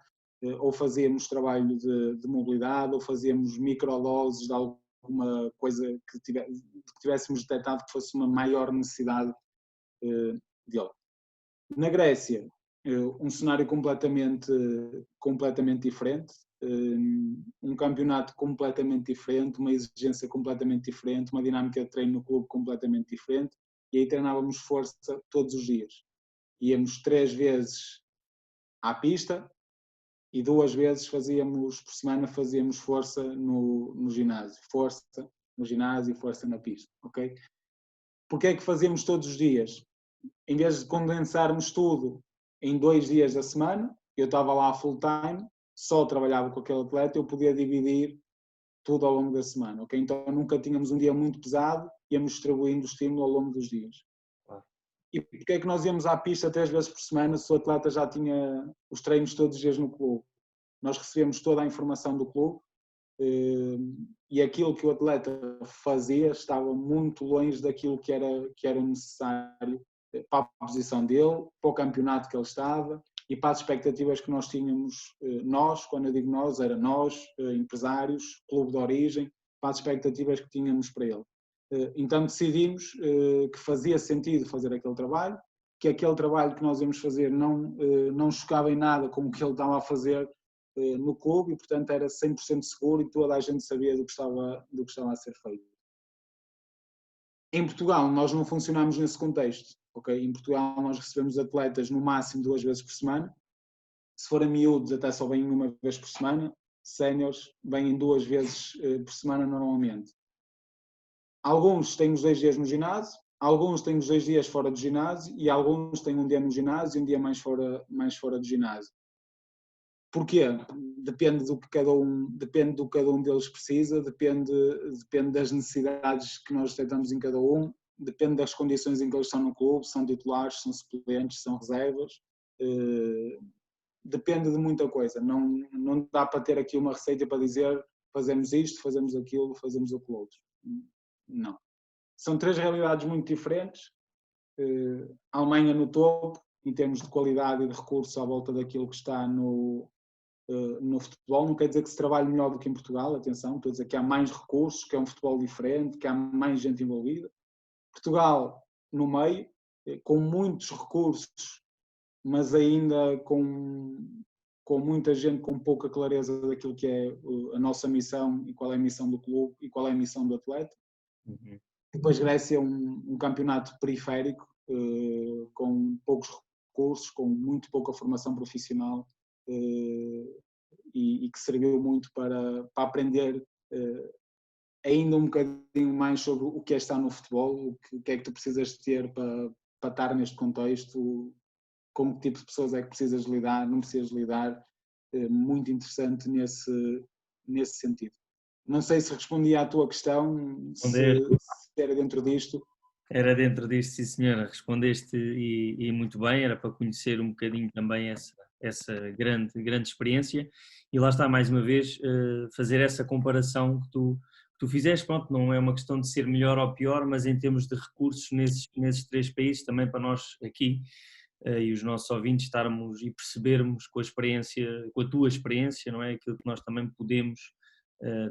ou fazíamos trabalho de mobilidade, ou fazíamos microdoses de alguma coisa que tivéssemos detectado que fosse uma maior necessidade dele. Na Grécia, um cenário completamente diferente, um campeonato completamente diferente, uma exigência completamente diferente, uma dinâmica de treino no clube completamente diferente, e aí treinávamos força todos os dias. Íamos 3 vezes à pista e 2 vezes por semana fazíamos força no ginásio. Força no ginásio e força na pista, ok? Porque é que fazíamos todos os dias? Em vez de condensarmos tudo em 2 dias da semana, eu estava lá full time, só trabalhava com aquele atleta, eu podia dividir tudo ao longo da semana, ok? Então nunca tínhamos um dia muito pesado, íamos distribuindo o estímulo ao longo dos dias. E porque é que nós íamos à pista 3 vezes por semana se o atleta já tinha os treinos todos os dias no clube? Nós recebemos toda a informação do clube e aquilo que o atleta fazia estava muito longe daquilo que era necessário para a posição dele, para o campeonato que ele estava e para as expectativas que nós tínhamos, nós, quando eu digo nós, era nós, empresários, clube de origem, para as expectativas que tínhamos para ele. Então decidimos que fazia sentido fazer aquele trabalho, que aquele trabalho que nós íamos fazer não chocava em nada com o que ele estava a fazer no clube e, portanto, era 100% seguro e toda a gente sabia do que estava a ser feito. Em Portugal, nós não funcionamos nesse contexto, ok? Em Portugal, nós recebemos atletas no máximo 2 vezes por semana. Se forem miúdos, até só vêm 1 vez por semana. Séniores vêm 2 vezes por semana normalmente. Alguns têm os 2 dias no ginásio, alguns têm os 2 dias fora do ginásio e alguns têm um dia no ginásio e um dia mais fora do ginásio. Porquê? Depende do que cada um deles precisa, depende das necessidades que nós detectamos em cada um, depende das condições em que eles estão no clube, são titulares, são suplentes, são reservas, depende de muita coisa. Não dá para ter aqui uma receita para dizer fazemos isto, fazemos aquilo, fazemos aquilo outro. Não. São 3 realidades muito diferentes. A Alemanha no topo, em termos de qualidade e de recursos à volta daquilo que está no futebol, não quer dizer que se trabalhe melhor do que em Portugal, atenção, estou a dizer que há mais recursos, que é um futebol diferente, que há mais gente envolvida. Portugal no meio, com muitos recursos, mas ainda com muita gente com pouca clareza daquilo que é a nossa missão e qual é a missão do clube e qual é a missão do atleta.
Uhum.
Depois Grécia é um campeonato periférico, com poucos recursos, com muito pouca formação profissional e que serviu muito para aprender ainda um bocadinho mais sobre o que é estar no futebol, o que é que tu precisas ter para estar neste contexto, com que tipo de pessoas é que precisas lidar, não precisas lidar, muito interessante nesse sentido. Não sei se respondi à tua questão, se era dentro disto.
Era dentro disto, sim senhora, respondeste e muito bem, era para conhecer um bocadinho também essa grande experiência e lá está mais uma vez fazer essa comparação que tu fizeste, pronto, não é uma questão de ser melhor ou pior, mas em termos de recursos nesses 3 países, também para nós aqui e os nossos ouvintes estarmos e percebermos com a tua experiência, não é, aquilo que nós também podemos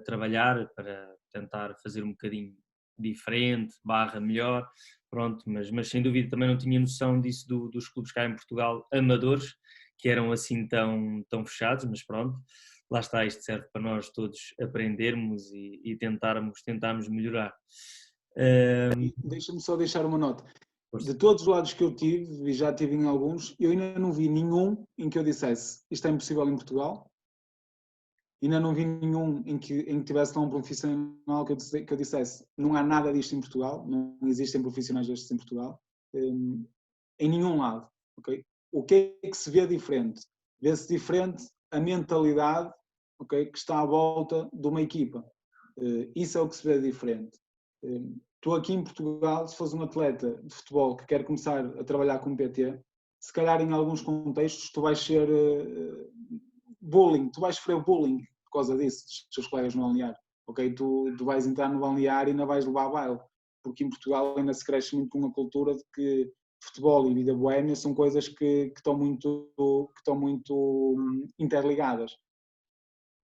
trabalhar para tentar fazer um bocadinho diferente, melhor, pronto, mas sem dúvida também não tinha noção disso dos clubes cá em Portugal, amadores, que eram assim tão fechados, mas pronto, lá está, isto serve para nós todos aprendermos e tentarmos melhorar.
Deixa-me só deixar uma nota. De todos os lados que eu tive, e já tive em alguns, eu ainda não vi nenhum em que eu dissesse isto é impossível em Portugal. Ainda não vi nenhum em que tivesse lá um profissional que eu dissesse não há nada disto em Portugal, não existem profissionais destes em Portugal, em nenhum lado. Okay? O que é que se vê diferente? Vê-se diferente a mentalidade, okay, que está à volta de uma equipa. Isso é o que se vê diferente. Tu aqui em Portugal, se fores um atleta de futebol que quer começar a trabalhar com PT, se calhar em alguns contextos tu vais ser bullying, tu vais sofrer bullying por causa disso, dos teus colegas no balneário, ok? Tu vais entrar no balneário e ainda vais levar a baile, porque em Portugal ainda se cresce muito com uma cultura de que futebol e vida boémia são coisas que estão muito interligadas.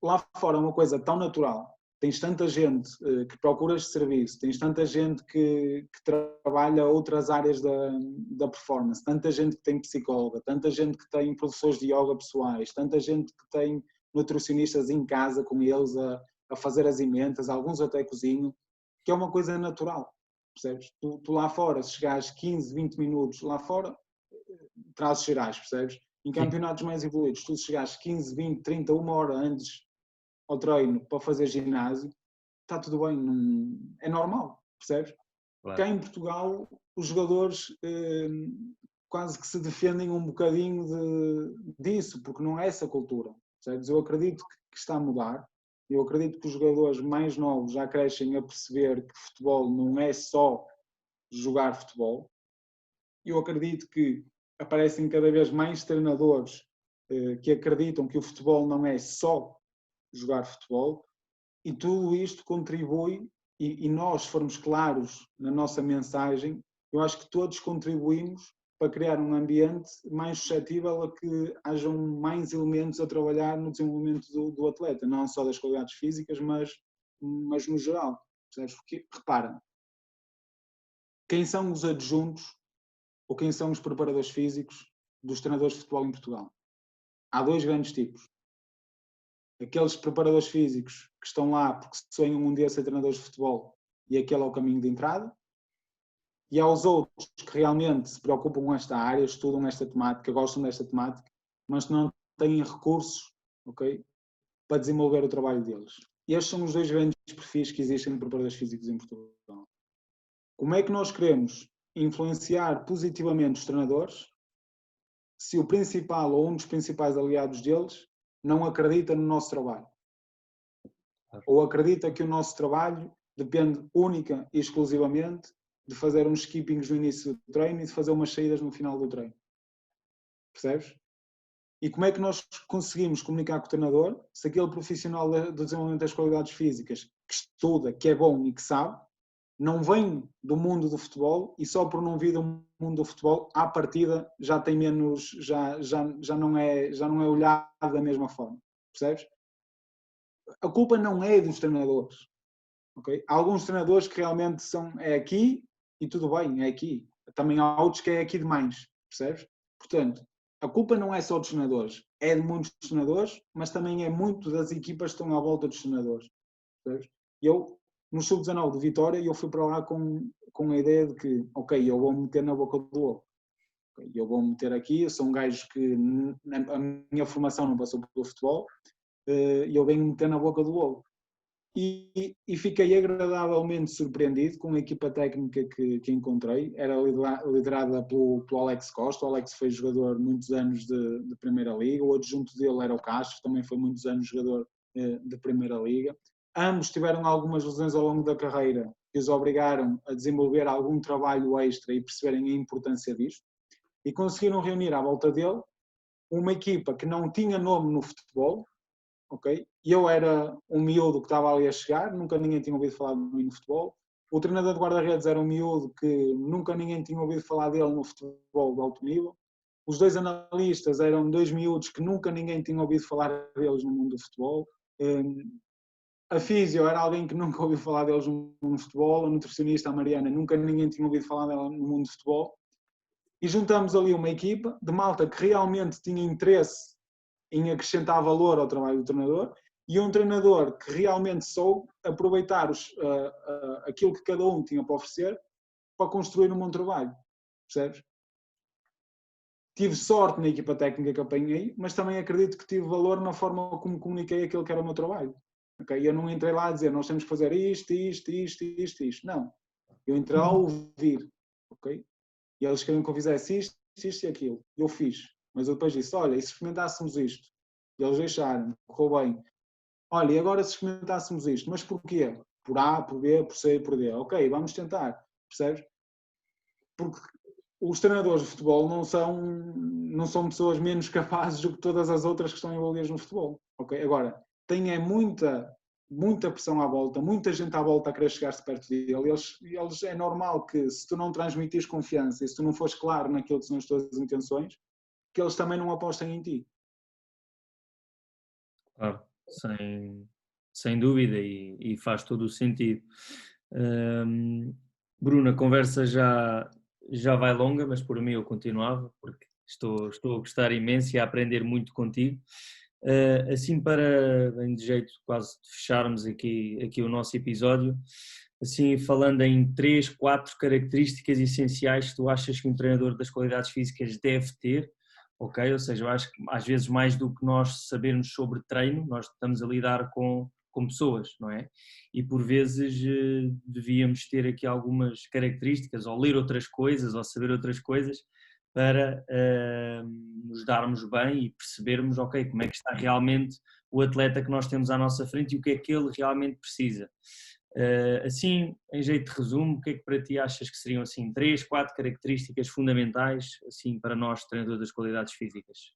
Lá fora é uma coisa tão natural, tens tanta gente que procura este serviço, tens tanta gente que trabalha outras áreas da performance, tanta gente que tem psicóloga, tanta gente que tem professores de yoga pessoais, tanta gente que tem nutricionistas em casa com eles a fazer as emendas, alguns até cozinham, que é uma coisa natural, percebes? Tu lá fora, se chegares 15, 20 minutos lá fora, trazes gerais, percebes? Em campeonatos mais evoluídos, tu se chegares 15, 20, 30, uma hora antes ao treino para fazer ginásio, está tudo bem, não, é normal, percebes?
Claro.
Cá em Portugal, os jogadores quase que se defendem um bocadinho disso, porque não é essa cultura, percebes? Eu acredito que está a mudar, eu acredito que os jogadores mais novos já crescem a perceber que futebol não é só jogar futebol. Eu acredito que aparecem cada vez mais treinadores que acreditam que o futebol não é só jogar futebol, e tudo isto contribui, e nós formos claros na nossa mensagem, eu acho que todos contribuímos para criar um ambiente mais suscetível a que hajam mais elementos a trabalhar no desenvolvimento do atleta, não só das qualidades físicas, mas no geral. Percebes? Porque, repara, quem são os adjuntos ou quem são os preparadores físicos dos treinadores de futebol em Portugal? Há dois grandes tipos. Aqueles preparadores físicos que estão lá porque sonham um dia ser treinadores de futebol e aquele é o caminho de entrada, e há os outros que realmente se preocupam com esta área, estudam esta temática, gostam desta temática, mas não têm recursos, okay, para desenvolver o trabalho deles. E estes são os dois grandes perfis que existem de preparadores físicos em Portugal. Como é que nós queremos influenciar positivamente os treinadores se o principal ou um dos principais aliados deles não acredita no nosso trabalho? Ou acredita que o nosso trabalho depende única e exclusivamente de fazer uns skippings no início do treino e de fazer umas saídas no final do treino? Percebes? E como é que nós conseguimos comunicar com o treinador se aquele profissional do desenvolvimento das qualidades físicas que estuda, que é bom e que sabe, não vem do mundo do futebol e só por não vir do mundo do futebol, à partida já tem menos, já não é olhado da mesma forma, percebes? A culpa não é dos treinadores, ok? Há alguns treinadores que realmente é aqui e tudo bem, é aqui. Também há outros que é aqui demais, percebes? Portanto, a culpa não é só dos treinadores, é de muitos treinadores, mas também é muito das equipas que estão à volta dos treinadores, percebes? Eu, no Sub-19 de Vitória, eu fui para lá com a ideia de que, ok, eu vou meter na boca do ovo. Okay, eu vou meter aqui, eu sou um gajo que a minha formação não passou pelo futebol, e eu venho meter na boca do ovo. E fiquei agradavelmente surpreendido com a equipa técnica que encontrei. Era liderada pelo Alex Costa. O Alex foi jogador muitos anos de Primeira Liga. O adjunto dele era o Castro, também foi muitos anos jogador de Primeira Liga. Ambos tiveram algumas lesões ao longo da carreira que os obrigaram a desenvolver algum trabalho extra e perceberem a importância disto. E conseguiram reunir à volta dele uma equipa que não tinha nome no futebol, ok? Eu era um miúdo que estava ali a chegar, nunca ninguém tinha ouvido falar de mim no futebol. O treinador de guarda-redes era um miúdo que nunca ninguém tinha ouvido falar dele no futebol de alto nível. Os dois analistas eram dois miúdos que nunca ninguém tinha ouvido falar deles no mundo do futebol. A físio era alguém que nunca ouviu falar deles no futebol. A nutricionista, a Mariana, nunca ninguém tinha ouvido falar dela no mundo do futebol. E juntamos ali uma equipa de malta que realmente tinha interesse em acrescentar valor ao trabalho do treinador e um treinador que realmente soube aproveitar aquilo que cada um tinha para oferecer para construir um bom trabalho, percebes? Tive sorte na equipa técnica que apanhei, mas também acredito que tive valor na forma como comuniquei aquilo que era o meu trabalho. Okay? Eu não entrei lá a dizer, nós temos que fazer isto. Não. Eu entrei lá a ouvir, ok? E eles queriam que eu fizesse isto e aquilo. Eu fiz. Mas eu depois disse, olha, e se experimentássemos isto? E eles deixaram, correu bem. Olha, e agora se experimentássemos isto? Mas porquê? Por A, por B, por C e por D. Ok, vamos tentar. Percebes? Porque os treinadores de futebol não são pessoas menos capazes do que todas as outras que estão envolvidas no futebol. Ok? Agora, têm muita muita pressão à volta, muita gente à volta a querer chegar-se perto dele. Eles é normal que, se tu não transmitires confiança e se tu não fores claro naquilo que são as tuas intenções, que eles também não apostem em ti.
Claro, sem dúvida e faz todo o sentido. Hum, Bruno, a conversa já vai longa, mas por mim eu continuava, porque estou a gostar imenso e a aprender muito contigo. Assim para, bem de jeito quase de fecharmos aqui o nosso episódio, assim falando em 3, 4 características essenciais que tu achas que um treinador das qualidades físicas deve ter, ok? Ou seja, eu acho que às vezes mais do que nós sabermos sobre treino, nós estamos a lidar com pessoas, não é? E por vezes devíamos ter aqui algumas características, ou ler outras coisas, ou saber outras coisas, para nos darmos bem e percebermos, ok, como é que está realmente o atleta que nós temos à nossa frente e o que é que ele realmente precisa. Assim, em jeito de resumo, o que é que para ti achas que seriam assim 3, 4 características fundamentais assim para nós, treinadores das qualidades físicas?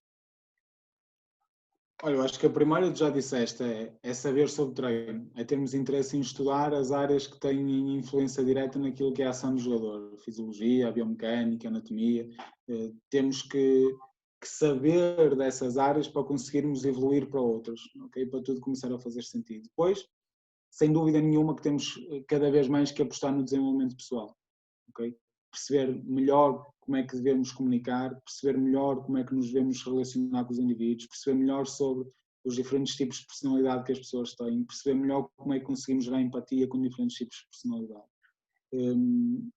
Olha, eu acho que a primeira, tu já disseste, é saber sobre treino, é termos interesse em estudar as áreas que têm influência direta naquilo que é a ação do jogador, fisiologia, a biomecânica, a anatomia. Temos que saber dessas áreas para conseguirmos evoluir para outras, ok? Para tudo começar a fazer sentido. Depois, sem dúvida nenhuma, que temos cada vez mais que apostar no desenvolvimento pessoal, ok? Perceber melhor como é que devemos comunicar, perceber melhor como é que nos devemos relacionar com os indivíduos, perceber melhor sobre os diferentes tipos de personalidade que as pessoas têm, perceber melhor como é que conseguimos gerar empatia com diferentes tipos de personalidade.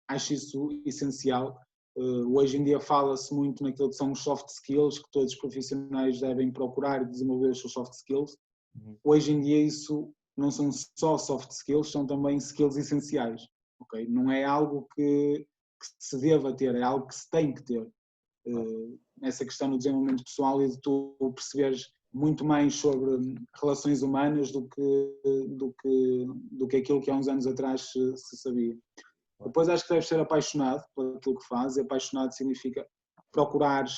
Acho isso essencial. Hoje em dia fala-se muito naquilo que são os soft skills, que todos os profissionais devem procurar e desenvolver os seus soft skills. Hoje em dia isso não são só soft skills, são também skills essenciais. Okay? Não é algo que se deva ter, é algo que se tem que ter. Essa questão do desenvolvimento pessoal e de tu perceberes muito mais sobre relações humanas do que aquilo que há uns anos atrás se sabia. Depois acho que deves ser apaixonado por aquilo que fazes, e apaixonado significa procurares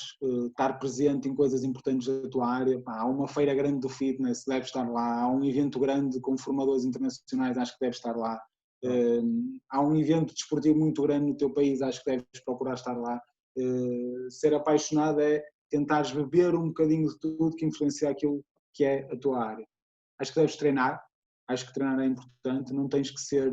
estar presente em coisas importantes da tua área. Há uma feira grande do fitness, deves estar lá. Há um evento grande com formadores internacionais, acho que deves estar lá. Há um evento desportivo muito grande no teu país, acho que deves procurar estar lá. Ser apaixonado é tentares beber um bocadinho de tudo que influencia aquilo que é a tua área. Acho que deves treinar, acho que treinar é importante, não tens que ser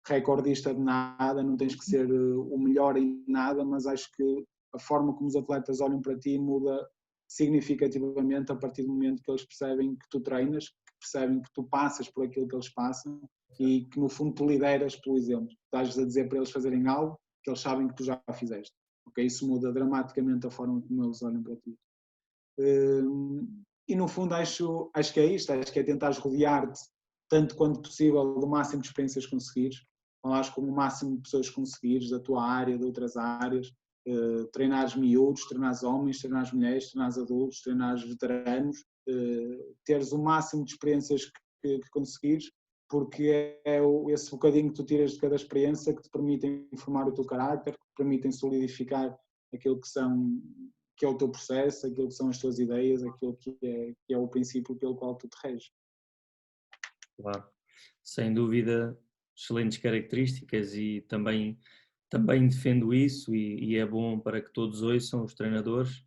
recordista de nada, não tens que ser o melhor em nada, mas acho que a forma como os atletas olham para ti muda significativamente a partir do momento que eles percebem que tu treinas, que percebem que tu passas por aquilo que eles passam e que no fundo tu lideras pelo exemplo. Estás a dizer para eles fazerem algo que eles sabem que tu já fizeste. Okay? Isso muda dramaticamente a forma como eles olham para ti. E no fundo acho que é isto, acho que é tentar rodear-te tanto quanto possível do máximo de experiências que conseguires, falares com o máximo de pessoas que conseguires da tua área, de outras áreas, treinares miúdos, treinares homens, treinares mulheres, treinares adultos, treinares veteranos, teres o máximo de experiências que conseguires, porque é esse bocadinho que tu tiras de cada experiência que te permitem formar o teu caráter, que te permitem solidificar aquilo que é o teu processo, aquilo que são as tuas ideias, aquilo que é o princípio pelo qual tu te reges.
Claro, sem dúvida, excelentes características e também defendo isso e é bom para que todos ouçam, os treinadores,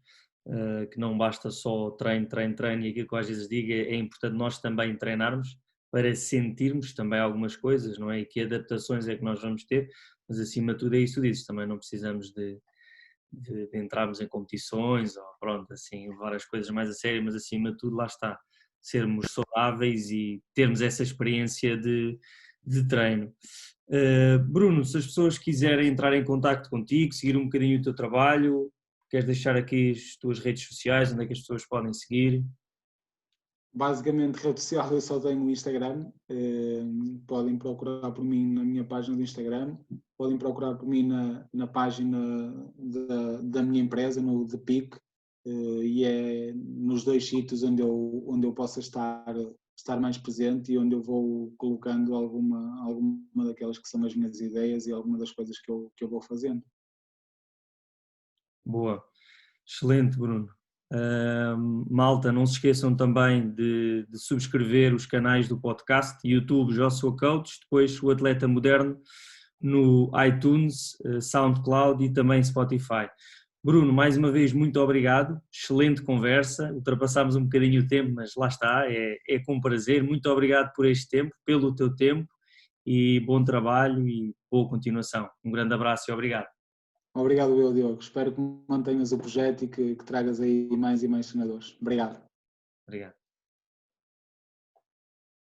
que não basta só treino, treino, treino e aquilo que eu às vezes digo é importante nós também treinarmos para sentirmos também algumas coisas, não é? E que adaptações é que nós vamos ter, mas acima de tudo é isso que tu dizes, também não precisamos de entrarmos em competições ou pronto, assim, levar as coisas mais a sério, mas acima de tudo lá está, sermos saudáveis e termos essa experiência de treino. Bruno, se as pessoas quiserem entrar em contacto contigo, seguir um bocadinho o teu trabalho, queres deixar aqui as tuas redes sociais, onde é que as pessoas podem seguir?
Basicamente, rede social eu só tenho o Instagram. Podem procurar por mim na minha página do Instagram, podem procurar por mim na página da minha empresa, no The Peak, e é nos dois sítios onde eu possa estar mais presente e onde eu vou colocando alguma daquelas que são as minhas ideias e alguma das coisas que eu vou fazendo.
Boa, excelente, Bruno. Malta, não se esqueçam também de subscrever os canais do podcast, YouTube Joshua Coach, depois o Atleta Moderno no iTunes, SoundCloud e também Spotify. Bruno, mais uma vez, muito obrigado, excelente conversa, ultrapassámos um bocadinho o tempo, mas lá está, é com prazer, muito obrigado por este tempo, pelo teu tempo e bom trabalho e boa continuação. Um grande abraço e obrigado.
Obrigado, eu, Diogo. Espero que mantenhas o projeto e que tragas aí mais e mais treinadores. Obrigado.
Obrigado.